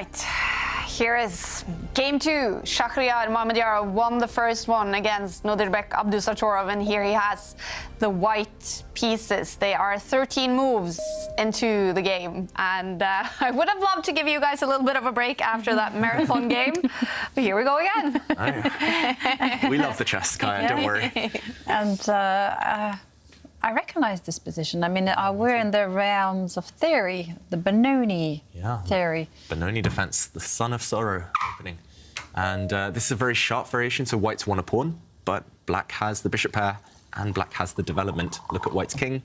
right, here is game two. Shakhriyar Mamedyarov won the first one against Nodirbek Abdusattorov, and here he has the white pieces. They are 13 moves into the game, and I would have loved to give you guys a little bit of a break after that marathon game, but here we go again. We love the chess, Kaya, don't worry. And I recognise this position. I mean, we're in the realms of theory, the Benoni theory. Benoni defense, the son of sorrow opening. And this is a very sharp variation, so white's won a pawn, but black has the bishop pair and black has the development. Look at white's king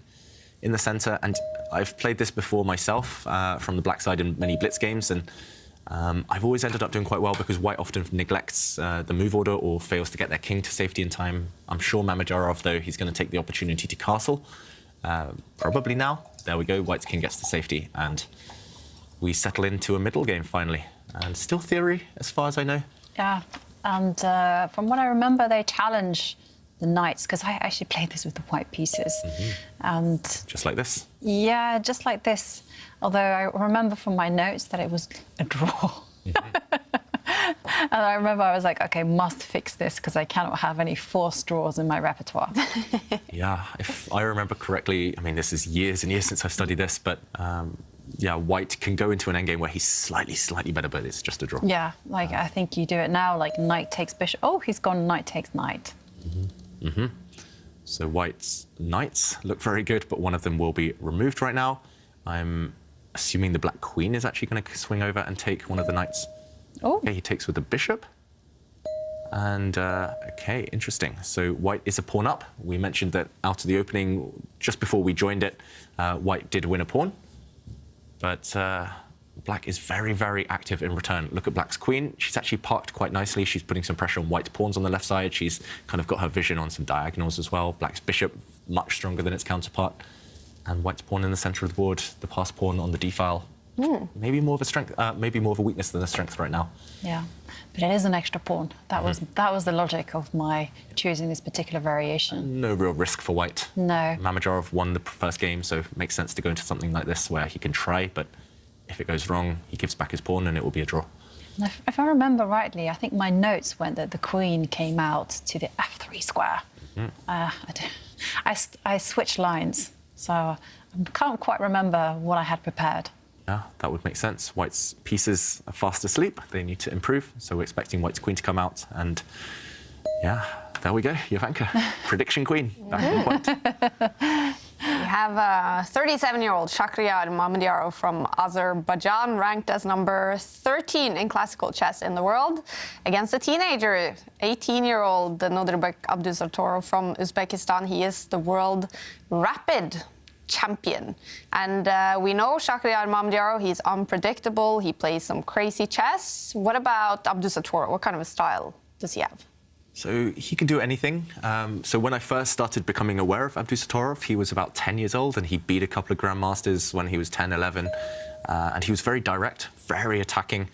in the center, and I've played this before myself from the black side in many blitz games, and I've always ended up doing quite well because white often neglects the move order or fails to get their king to safety in time. I'm sure Mamedyarov, though, he's going to take the opportunity to castle. Probably now. There we go, white's king gets to safety, and we settle into a middle game finally. And still theory, as far as I know. Yeah, and from what I remember, they challenge the knights, because I actually played this with the white pieces. And just like this? Yeah, just like this. Although I remember from my notes that it was a draw. And I remember I was like, OK, must fix this, because I cannot have any forced draws in my repertoire. Yeah, if I remember correctly, I mean, this is years and years since I've studied this, but yeah, white can go into an endgame where he's slightly better, but it's just a draw. Yeah, like I think you do it now, like knight takes bishop. Oh, he's gone knight takes knight. So white's knights look very good, but one of them will be removed right now. I'm assuming the black queen is actually going to swing over and take one of the knights. Oh. Okay, he takes with the bishop. And, OK, interesting. So white is a pawn up. We mentioned that out of the opening, just before we joined it, white did win a pawn. But black is very active in return. Look at black's queen. She's actually parked quite nicely. She's putting some pressure on white's pawns on the left side. She's kind of got her vision on some diagonals as well. Black's bishop, much stronger than its counterpart. And white's pawn in the center of the board, the passed pawn on the d-file. Maybe more of a strength, maybe more of a weakness than a strength right now. Yeah, but it is an extra pawn. That was the logic of my choosing this particular variation. No real risk for white. No. Mamedyarov won the first game, so it makes sense to go into something like this where he can try, but if it goes wrong, he gives back his pawn and it will be a draw. If I remember rightly, I think my notes went that the queen came out to the f3 square. I switched lines, so I can't quite remember what I had prepared. Yeah, that would make sense. White's pieces are fast asleep. They need to improve, so we're expecting white's queen to come out, and yeah, there we go, Jovanka. Prediction queen, back on point. We have a 37-year-old Shakhriyar Mamedyarov from Azerbaijan, ranked as number 13 in classical chess in the world, against a teenager, 18-year-old Nodirbek Abdusattorov from Uzbekistan. He is the world rapid champion. And we know Shakhriyar Mamedyarov, he's unpredictable, he plays some crazy chess. What about Abdusattorov? What kind of a style does he have? So he can do anything. So when I first started becoming aware of Abdusattorov, he was about 10 years old, and he beat a couple of grandmasters when he was 10, 11. And he was very direct, very attacking.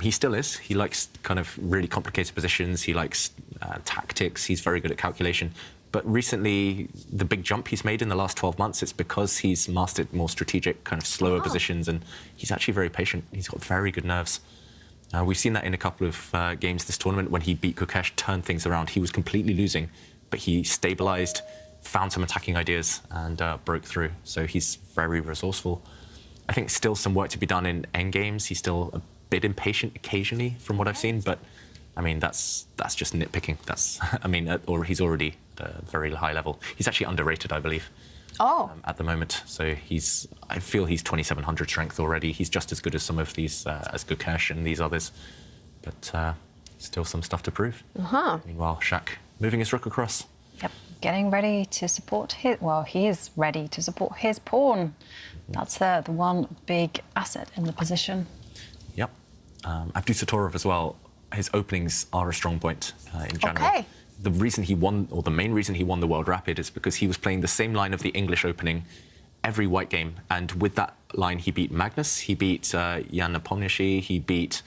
He still is. He likes kind of really complicated positions. He likes tactics. He's very good at calculation. But recently, the big jump he's made in the last 12 months, it's because he's mastered more strategic, kind of slower positions, and he's actually very patient. He's got very good nerves. We've seen that in a couple of games this tournament when he beat Kukesh, turned things around. He was completely losing, but he stabilized, found some attacking ideas, and broke through. So he's very resourceful. I think still some work to be done in endgames. He's still a bit impatient occasionally, from what I've seen, but I mean, that's just nitpicking. That's, I mean, or he's already at a very high level. He's actually underrated, I believe. At the moment. So I feel he's 2700 strength already. He's just as good as some of these, as Kukesh and these others. But still some stuff to prove. Meanwhile, Shak moving his rook across. Yep, getting ready to support his, well, he is ready to support his pawn. That's the one big asset in the position. Yep. Abdusattorov as well, his openings are a strong point in general. The reason he won, or the main reason he won the World Rapid, is because he was playing the same line of the English opening every white game. And with that line, he beat Magnus, he beat Jan Nepomniachtchi, he beat,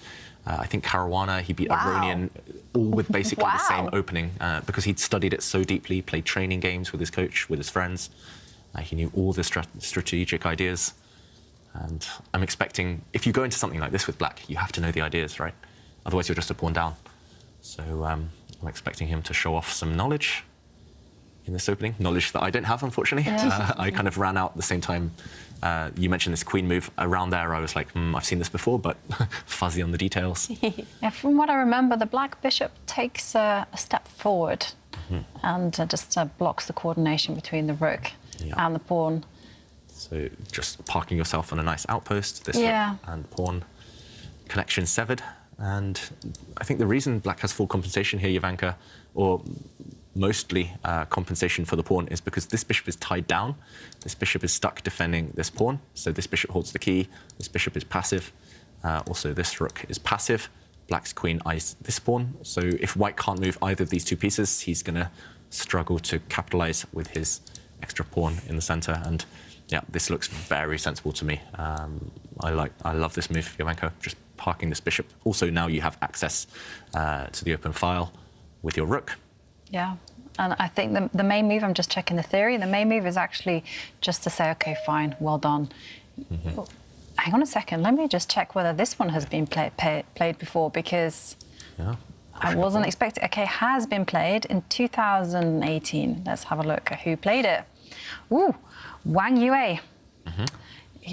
I think, Caruana, he beat Abronian, all with basically the same opening, because he'd studied it so deeply, played training games with his coach, with his friends. He knew all the strategic ideas. And I'm expecting, if you go into something like this with black, you have to know the ideas, right? Otherwise, you're just a pawn down. So I'm expecting him to show off some knowledge in this opening. Knowledge that I don't have, unfortunately. Yeah. I kind of ran out at the same time. You mentioned this queen move. Around there, I was like, I've seen this before, but fuzzy on the details. Yeah, from what I remember, the black bishop takes a step forward and just blocks the coordination between the rook and the pawn. So just parking yourself on a nice outpost, this Yeah. rook and pawn connection severed. And I think the reason black has full compensation here, Jovanka, or mostly compensation for the pawn, is because this bishop is tied down. This bishop is stuck defending this pawn. So this bishop holds the key. This bishop is passive. Also, this rook is passive. Black's queen eyes this pawn. So if white can't move either of these two pieces, he's going to struggle to capitalize with his extra pawn in the center. And yeah, this looks very sensible to me. I love this move, Jovanka, just parking this bishop. Also, now you have access to the open file with your rook. Yeah, and I think the main move, I'm just checking the theory, the main move is actually just to say, OK, fine, well done. Oh, hang on a second, let me just check whether this one has been played before, because I wasn't expecting. OK, has been played in 2018. Let's have a look at who played it. Ooh, Wang Yue.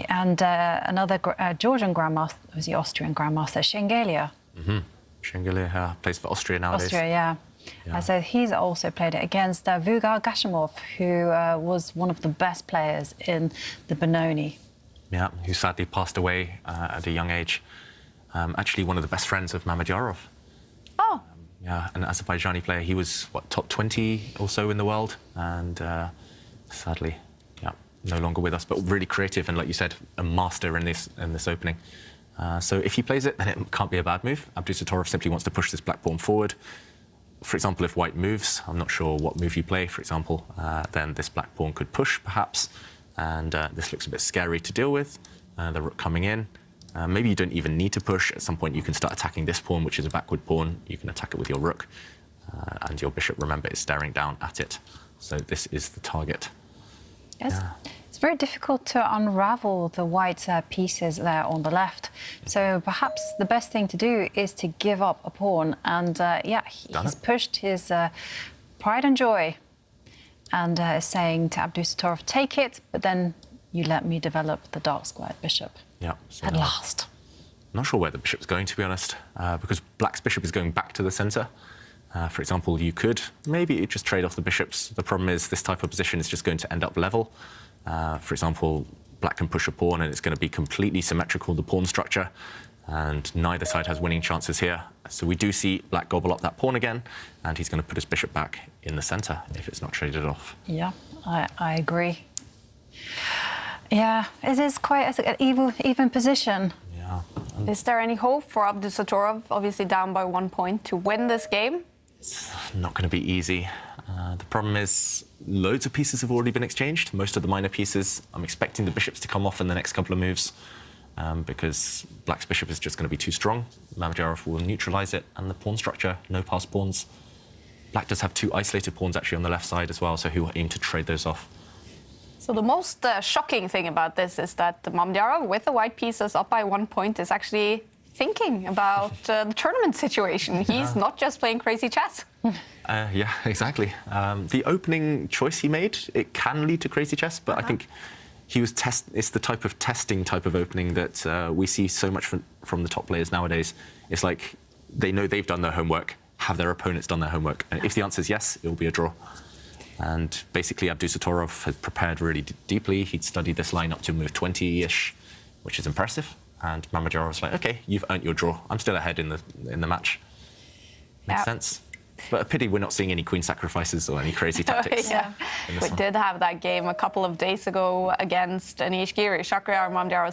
And another Georgian grandmaster, was the Austrian grandmaster, Schengelia. Schengelia plays for Austria nowadays. Austria, yeah. So he's also played it against Vugar Gashimov, who was one of the best players in the Benoni. Yeah, who sadly passed away at a young age. Actually, one of the best friends of Mamedyarov. Oh. Yeah, an Azerbaijani player. He was, what, top 20 or so in the world, and sadly, no longer with us, but really creative and, like you said, a master in this opening. So if he plays it, then it can't be a bad move. Abdusattorov simply wants to push this black pawn forward. For example, if white moves, I'm not sure what move you play, for example, then this black pawn could push, perhaps, and this looks a bit scary to deal with. The rook coming in. Maybe you don't even need to push. At some point, you can start attacking this pawn, which is a backward pawn. You can attack it with your rook, and your bishop, remember, is staring down at it. So this is the target. Yes. Yeah. It's very difficult to unravel the white pieces there on the left. So perhaps the best thing to do is to give up a pawn. And he's pushed his pride and joy and saying to Abdusattorov, take it, but then you let me develop the dark squared bishop. Yeah. So at last. I'm not sure where the bishop's going, to be honest, because black's bishop is going back to the center. For example, you could maybe just trade off the bishops. The problem is this type of position is just going to end up level. For example, black can push a pawn and it's going to be completely symmetrical, the pawn structure, and neither side has winning chances here. So we do see black gobble up that pawn again, and he's going to put his bishop back in the center if it's not traded off. Yeah, I agree. Yeah, it is quite an even position. Yeah. Is there any hope for Abdusattorov, obviously down by 1 point, to win this game? It's not going to be easy. The problem is loads of pieces have already been exchanged, most of the minor pieces. I'm expecting the bishops to come off in the next couple of moves because black's bishop is just going to be too strong. Mamedyarov will neutralize it, and the pawn structure, no pass pawns. Black does have two isolated pawns actually on the left side as well, so he will aim to trade those off. So the most shocking thing about this is that Mamedyarov, with the white pieces up by 1 point, is actually thinking about the tournament situation. He's not just playing crazy chess. Yeah, exactly. The opening choice he made, it can lead to crazy chess, but I think he was it's the type of testing type of opening that we see so much from the top players nowadays. It's like they know they've done their homework. Have their opponents done their homework? And if the answer is yes, it will be a draw. And basically, Abdusattorov had prepared really deeply. He'd studied this line up to move 20-ish, which is impressive. And Mamedyarov was like, OK, you've earned your draw. I'm still ahead in the match. Makes sense. But a pity we're not seeing any queen sacrifices or any crazy tactics. We did have that game a couple of days ago against Anish Giri. Shakhriyar Mamedyarov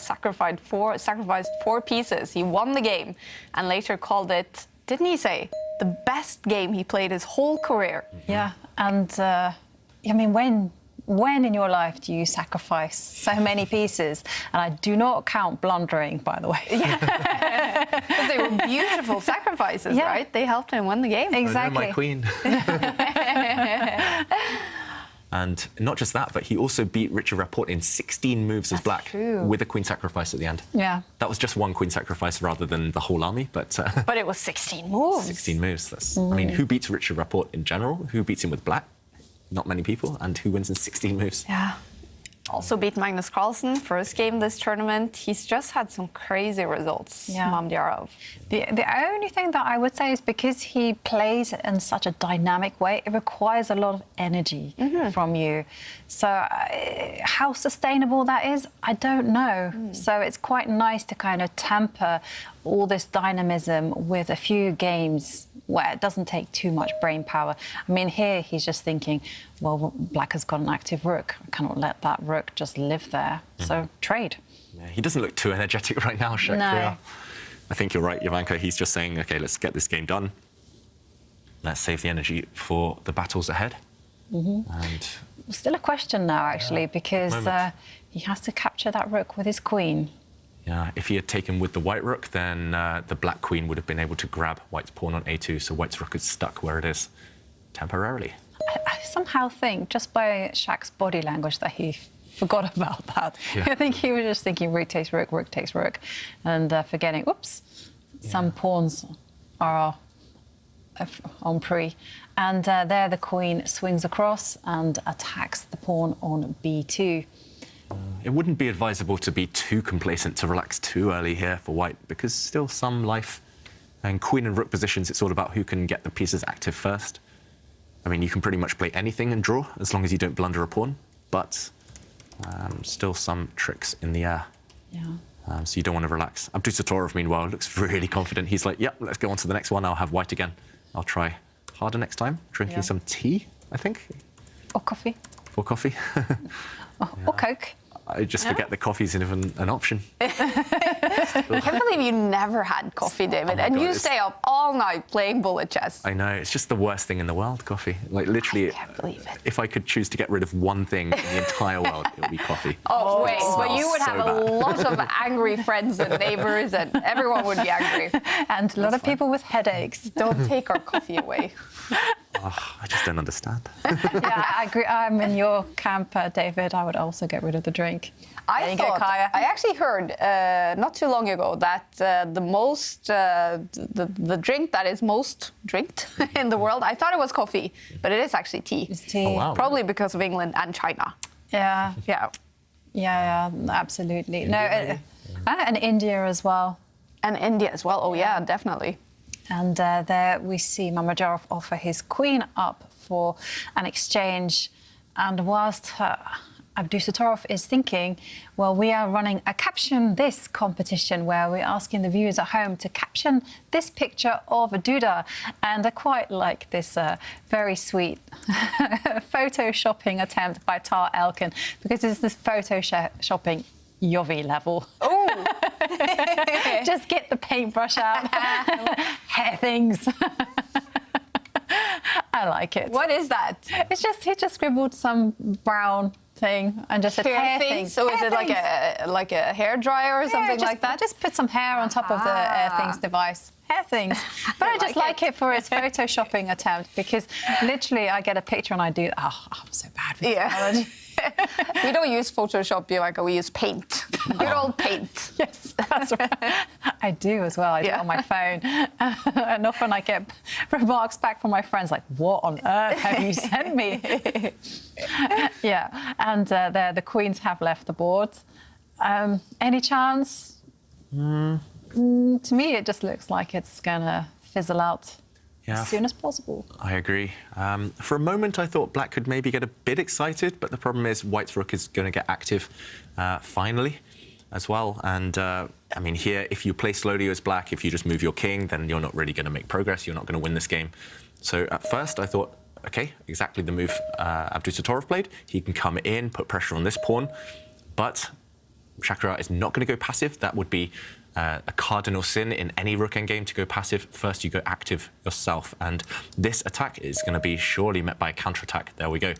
sacrificed 4 pieces. He won the game and later called it, didn't he say, the best game he played his whole career? Yeah, and I mean, when in your life do you sacrifice so many pieces? And I do not count blundering, by the way. Because they were beautiful sacrifices, right? They helped him win the game. Exactly. Oh, no, my queen. And not just that, but he also beat Richard Rapport in 16 moves as black with a queen sacrifice at the end. Yeah. That was just one queen sacrifice rather than the whole army, but... But it was 16 moves. 16 moves. That's, I mean, who beats Richard Rapport in general? Who beats him with black? Not many people. And who wins in 16 moves? Yeah. Also beat Magnus Carlsen, first game this tournament. He's just had some crazy results, Mamedyarov. The only thing that I would say is because he plays in such a dynamic way, it requires a lot of energy from you. So how sustainable that is, I don't know. So it's quite nice to kind of temper all this dynamism with a few games where it doesn't take too much brain power. I mean, here he's just thinking, well, black has got an active rook. I cannot let that rook just live there. So trade. Yeah, he doesn't look too energetic right now, Shak. No. I think you're right, Jovanka. He's just saying, OK, let's get this game done. Let's save the energy for the battles ahead. And Still a question now, actually, because he has to capture that rook with his queen. yeah, if he had taken with the white rook, then the black queen would have been able to grab white's pawn on a2, so white's rook is stuck where it is temporarily. I somehow think, just by Shak's body language, that he forgot about that. Yeah. I think he was just thinking rook takes rook, and forgetting, oops, some pawns are on pre. And there the queen swings across and attacks the pawn on b2. It wouldn't be advisable to be too complacent, to relax too early here for white, because still some life. And queen and rook positions, it's all about who can get the pieces active first. I mean, you can pretty much play anything and draw, as long as you don't blunder a pawn, but still some tricks in the air. Yeah. So you don't want to relax. Abdusattorov, meanwhile, looks really confident. He's like, yep, let's go on to the next one. I'll have white again. I'll try harder next time. Drinking some tea, I think. Or coffee. For coffee. Or Coke. I just forget that coffee's even an option. I can't believe you never had coffee, David, and God, you stay up all night playing bullet chess. I know, it's just the worst thing in the world, coffee. Like, literally, I can't believe it. if I could choose to get rid of one thing in the entire world, it would be coffee. Oh, wait, but you would so have a bad. lot of angry friends and neighbors, and everyone would be angry. And a lot of people with headaches. Don't take our coffee away. Oh, I just don't understand. Yeah, I agree. I'm in your camp, David. I would also get rid of the drink. There you go, Kaya. I actually heard not too long ago that the drink that is most drinked in the world, I thought it was coffee, but it is actually tea. It's tea. Oh, wow. Probably because of England and China. Yeah. Yeah. Yeah, absolutely. India, And India as well. And India as well. Oh, yeah, definitely. And there we see Mamedyarov offer his queen up for an exchange. And whilst Abdusattorov is thinking, well, we are running a Caption This competition where we're asking the viewers at home to caption this picture of Duda. And I quite like this very sweet photoshopping attempt by Tar Elkin, because it's this photoshopping Yovi level. Oh! Just get the paintbrush out. Hair things. I like it. What is that? It's just, he just scribbled some brown thing and just said hair things. So is Hair it like a hair dryer or something just, like that? Just put some hair on top of the hair things device. Hair things. But I just like it for its photoshopping attempt, because literally I get a picture and I do, I'm so bad with technology. We don't use Photoshop, like we use Paint. Good old Paint. Yes, that's right. I do as well. I do it on my phone. And often I get remarks back from my friends like, what on earth have you sent me? Yeah, and there the queens have left the board. Any chance? To me, it just looks like it's going to fizzle out as soon as possible. I agree. For a moment, I thought black could maybe get a bit excited, but the problem is white's rook is going to get active finally as well. And I mean, here, if you play slowly as black, if you just move your king, then you're not really going to make progress. You're not going to win this game. So at first, I thought, OK, exactly the move Abdusattorov played. He can come in, put pressure on this pawn. But Shakira is not going to go passive. That would be a cardinal sin in any rook endgame, to go passive. First, you go active yourself. And this attack is going to be surely met by a counterattack. There we go.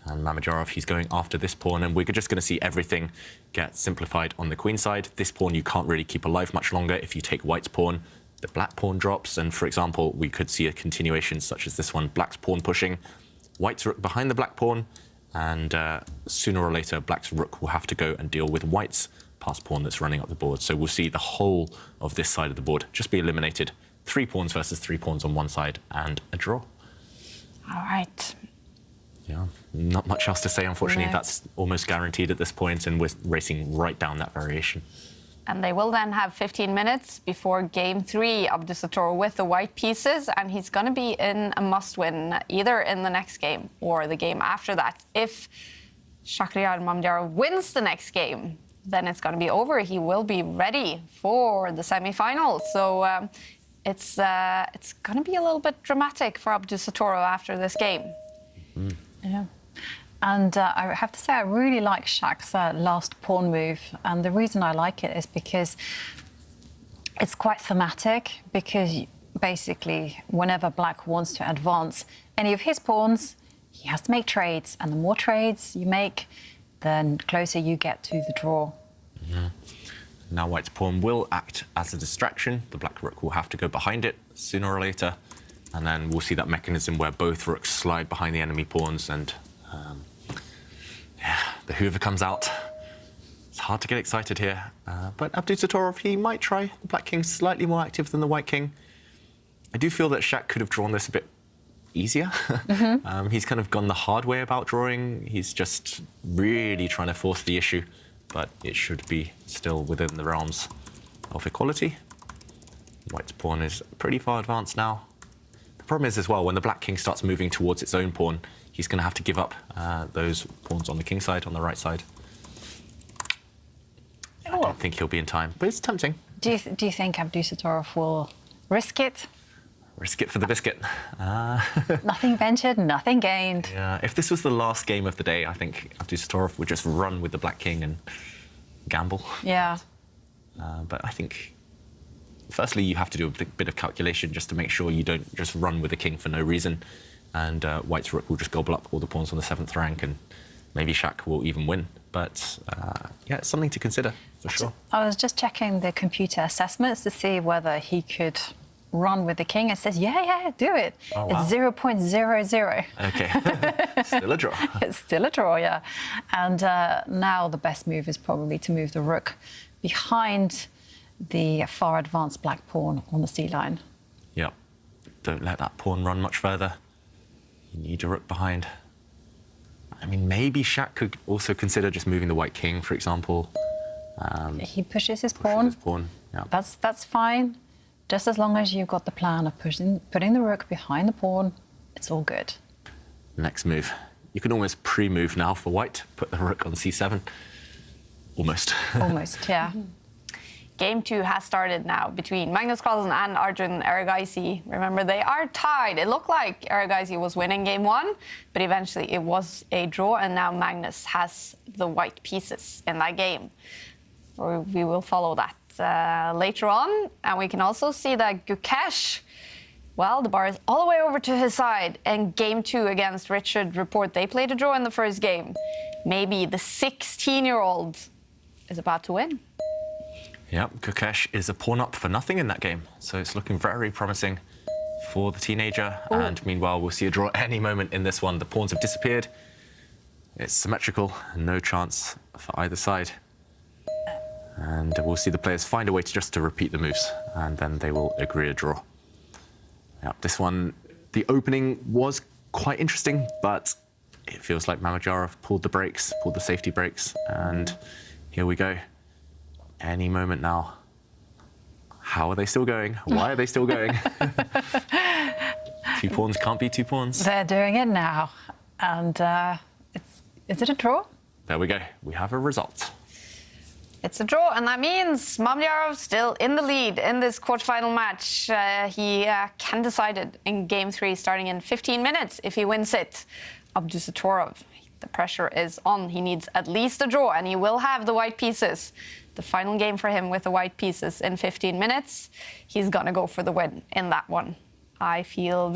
And Mamedyarov, he's going after this pawn. And we're just going to see everything get simplified on the queen side. This pawn you can't really keep alive much longer. If you take white's pawn, the black pawn drops. And for example, we could see a continuation such as this one, black's pawn pushing, white's rook behind the black pawn, And sooner or later, black's rook will have to go and deal with white's passed pawn that's running up the board. So we'll see the whole of this side of the board just be eliminated. 3 pawns versus 3 pawns on one side, and a draw. All right. Yeah, not much else to say, unfortunately. No. That's almost guaranteed at this point, and we're racing right down that variation. And they will then have 15 minutes before game 3, Abdusattorov with the white pieces, and he's going to be in a must-win either in the next game or the game after that. If Shak wins the next game, then it's going to be over. He will be ready for the semi-final. So it's going to be a little bit dramatic for Abdusattorov after this game. Mm. Yeah. And I have to say, I really like Shak's last pawn move. And the reason I like it is because it's quite thematic, because basically, whenever black wants to advance any of his pawns, he has to make trades. And the more trades you make, the closer you get to the draw. Yeah. Now white's pawn will act as a distraction. The black rook will have to go behind it sooner or later. And then we'll see that mechanism where both rooks slide behind the enemy pawns, and yeah, the Hoover comes out. It's hard to get excited here. But Abdusattorov, he might try. The black king's slightly more active than the white king. I do feel that Shak could have drawn this a bit easier. Mm-hmm. He's kind of gone the hard way about drawing. He's just really trying to force the issue, but it should be still within the realms of equality. White's pawn is pretty far advanced now. The problem is as well, when the black king starts moving towards its own pawn, he's going to have to give up those pawns on the king side, on the right side. I don't think he'll be in time, but it's tempting. Do you think Abdusattorov will risk it? Risk it for the biscuit. Nothing ventured, nothing gained. Yeah, if this was the last game of the day, I think Abdusattorov would just run with the black king and gamble. Yeah. But I think, firstly, you have to do a bit of calculation just to make sure you don't just run with the king for no reason. And white's rook will just gobble up all the pawns on the 7th rank, and maybe Shak will even win. But yeah, it's something to consider, for sure. I was just checking the computer assessments to see whether he could run with the king. It says, yeah, do it. Oh, wow. It's 0.00. OK, still a draw. It's still a draw, yeah. And now the best move is probably to move the rook behind the far advanced black pawn on the c-line. Yep. Don't let that pawn run much further. You need your rook behind. I mean, maybe Shak could also consider just moving the white king, for example. He pushes his pawn. Yeah. That's fine. Just as long as you've got the plan of putting the rook behind the pawn, it's all good. Next move. You can almost pre-move now for white. Put the rook on c7. Almost. Almost, yeah. Game 2 has started now between Magnus Carlsen and Arjun Erigaisi. Remember, they are tied. It looked like Erigaisi was winning game 1, but eventually it was a draw, and now Magnus has the white pieces in that game. We will follow that later on, and we can also see that Gukesh, well, the bar is all the way over to his side, and game 2 against Richard Report, they played a draw in the first game. Maybe the 16-year-old is about to win. Yep, Gukesh is a pawn up for nothing in that game, so it's looking very promising for the teenager. Ooh. And meanwhile, we'll see a draw any moment in this one. The pawns have disappeared. It's symmetrical, no chance for either side. And we'll see the players find a way to repeat the moves, and then they will agree a draw. Yep, this one, the opening was quite interesting, but it feels like Mamedyarov pulled the brakes, pulled the safety brakes, and here we go. Any moment now. How are they still going? Why are they still going? 2 pawns can't be 2 pawns. They're doing it now. And is it a draw? There we go. We have a result. It's a draw, and that means Mamedyarov still in the lead in this quarterfinal match. He can decide it in game 3, starting in 15 minutes if he wins it. Abdusattorov, the pressure is on. He needs at least a draw, and he will have the white pieces. The final game for him with the white pieces in 15 minutes. He's gonna go for the win in that one. I feel